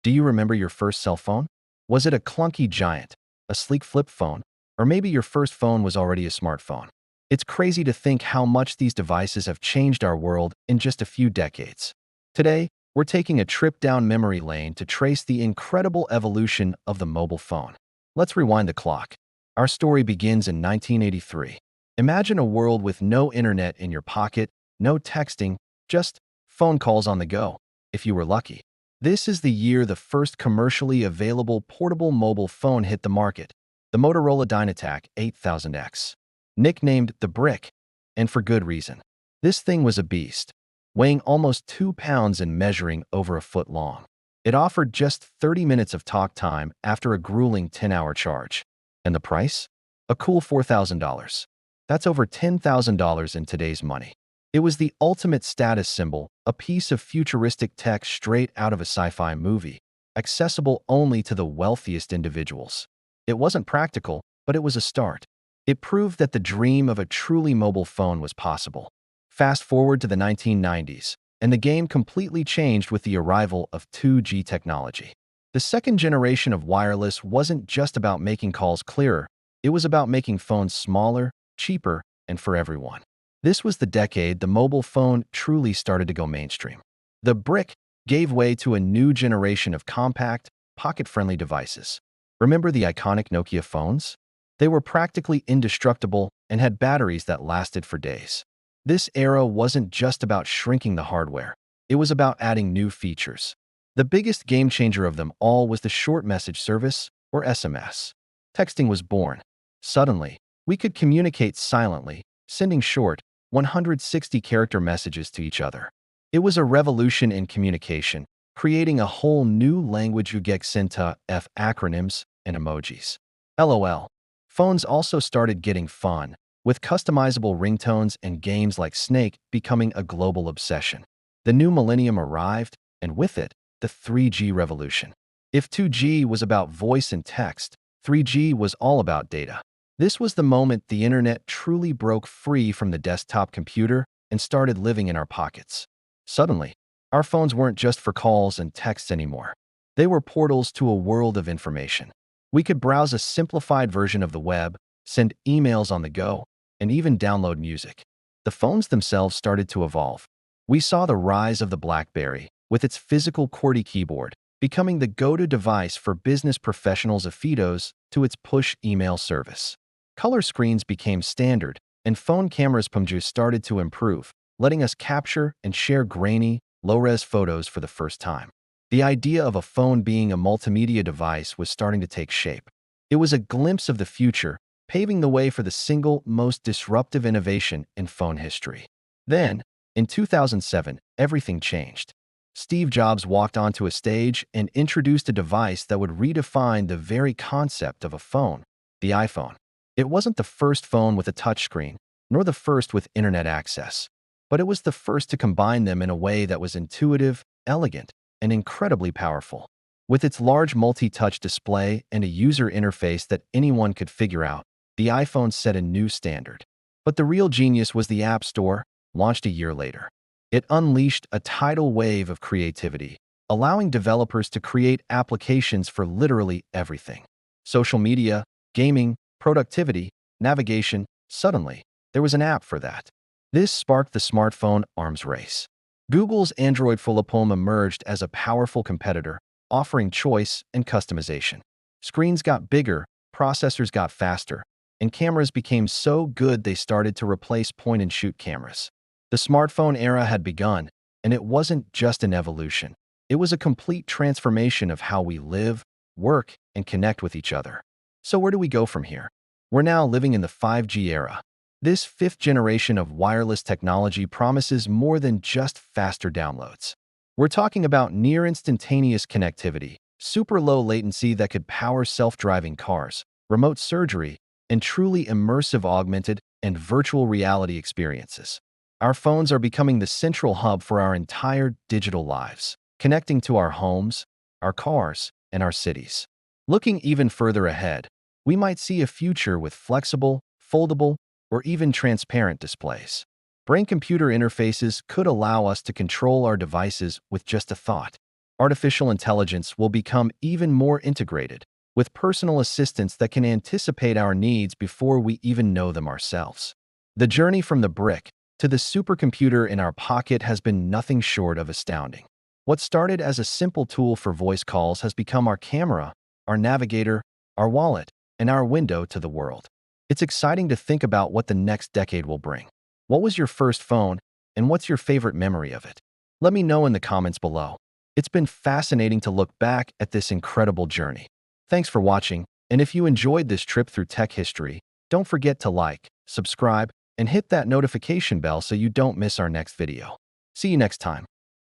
Do you remember your first cell phone? Was it a clunky giant, a sleek flip phone, or maybe your first phone was already a smartphone? It's crazy to think how much these devices have changed our world in just a few decades. Today, we're taking a trip down memory lane to trace the incredible evolution of the mobile phone. Let's rewind the clock. Our story begins in 1983. Imagine a world with no internet in your pocket, no texting, just phone calls on the go, if you were lucky. This is the year the first commercially available portable mobile phone hit the market, the Motorola Dynatac 8000X. Nicknamed the Brick, and for good reason. This thing was a beast, weighing almost 2 pounds and measuring over a foot long. It offered just 30 minutes of talk time after a grueling 10-hour charge. And the price? A cool $4,000. That's over $10,000 in today's money. It was the ultimate status symbol, a piece of futuristic tech straight out of a sci-fi movie, accessible only to the wealthiest individuals. It wasn't practical, but it was a start. It proved that the dream of a truly mobile phone was possible. Fast forward to the 1990s, and the game completely changed with the arrival of 2G technology. The second generation of wireless wasn't just about making calls clearer, it was about making phones smaller, cheaper, and for everyone. This was the decade the mobile phone truly started to go mainstream. The Brick gave way to a new generation of compact, pocket-friendly devices. Remember the iconic Nokia phones? They were practically indestructible and had batteries that lasted for days. This era wasn't just about shrinking the hardware. It was about adding new features. The biggest game-changer of them all was the short message service, or SMS. Texting was born. Suddenly, we could communicate silently, sending short, 160-character messages to each other. It was a revolution in communication, creating a whole new language UGEC F acronyms and emojis. LOL. Phones also started getting fun, with customizable ringtones and games like Snake becoming a global obsession. The new millennium arrived, and with it, the 3G revolution. If 2G was about voice and text, 3G was all about data. This was the moment the internet truly broke free from the desktop computer and started living in our pockets. Suddenly, our phones weren't just for calls and texts anymore. They were portals to a world of information. We could browse a simplified version of the web, send emails on the go, and even download music. The phones themselves started to evolve. We saw the rise of the BlackBerry, with its physical QWERTY keyboard, becoming the go-to device for business professionals of FIDOs to its push email service. Color screens became standard, and phone cameras started to improve, letting us capture and share grainy, low-res photos for the first time. The idea of a phone being a multimedia device was starting to take shape. It was a glimpse of the future, paving the way for the single most disruptive innovation in phone history. Then, in 2007, everything changed. Steve Jobs walked onto a stage and introduced a device that would redefine the very concept of a phone, the iPhone. It wasn't the first phone with a touchscreen, nor the first with internet access, but it was the first to combine them in a way that was intuitive, elegant, and incredibly powerful. With its large multi-touch display and a user interface that anyone could figure out, the iPhone set a new standard. But the real genius was the App Store, launched a year later. It unleashed a tidal wave of creativity, allowing developers to create applications for literally everything. Social media, gaming, productivity, navigation, suddenly, there was an app for that. This sparked the smartphone arms race. Google's Android Phone emerged as a powerful competitor, offering choice and customization. Screens got bigger, processors got faster, and cameras became so good they started to replace point-and-shoot cameras. The smartphone era had begun, and it wasn't just an evolution. It was a complete transformation of how we live, work, and connect with each other. So where do we go from here? We're now living in the 5G era. This fifth generation of wireless technology promises more than just faster downloads. We're talking about near-instantaneous connectivity, super low latency that could power self-driving cars, remote surgery, and truly immersive augmented and virtual reality experiences. Our phones are becoming the central hub for our entire digital lives, connecting to our homes, our cars, and our cities. Looking even further ahead, we might see a future with flexible, foldable, or even transparent displays. Brain-computer interfaces could allow us to control our devices with just a thought. artificial intelligence will become even more integrated, with personal assistants that can anticipate our needs before we even know them ourselves. The journey from the brick to the supercomputer in our pocket has been nothing short of astounding. What started as a simple tool for voice calls has become our camera, our navigator, our wallet, and our window to the world. It's exciting to think about what the next decade will bring. What was your first phone, and what's your favorite memory of it? Let me know in the comments below. It's been fascinating to look back at this incredible journey. Thanks for watching, and if you enjoyed this trip through tech history, don't forget to like, subscribe, and hit that notification bell so you don't miss our next video. See you next time.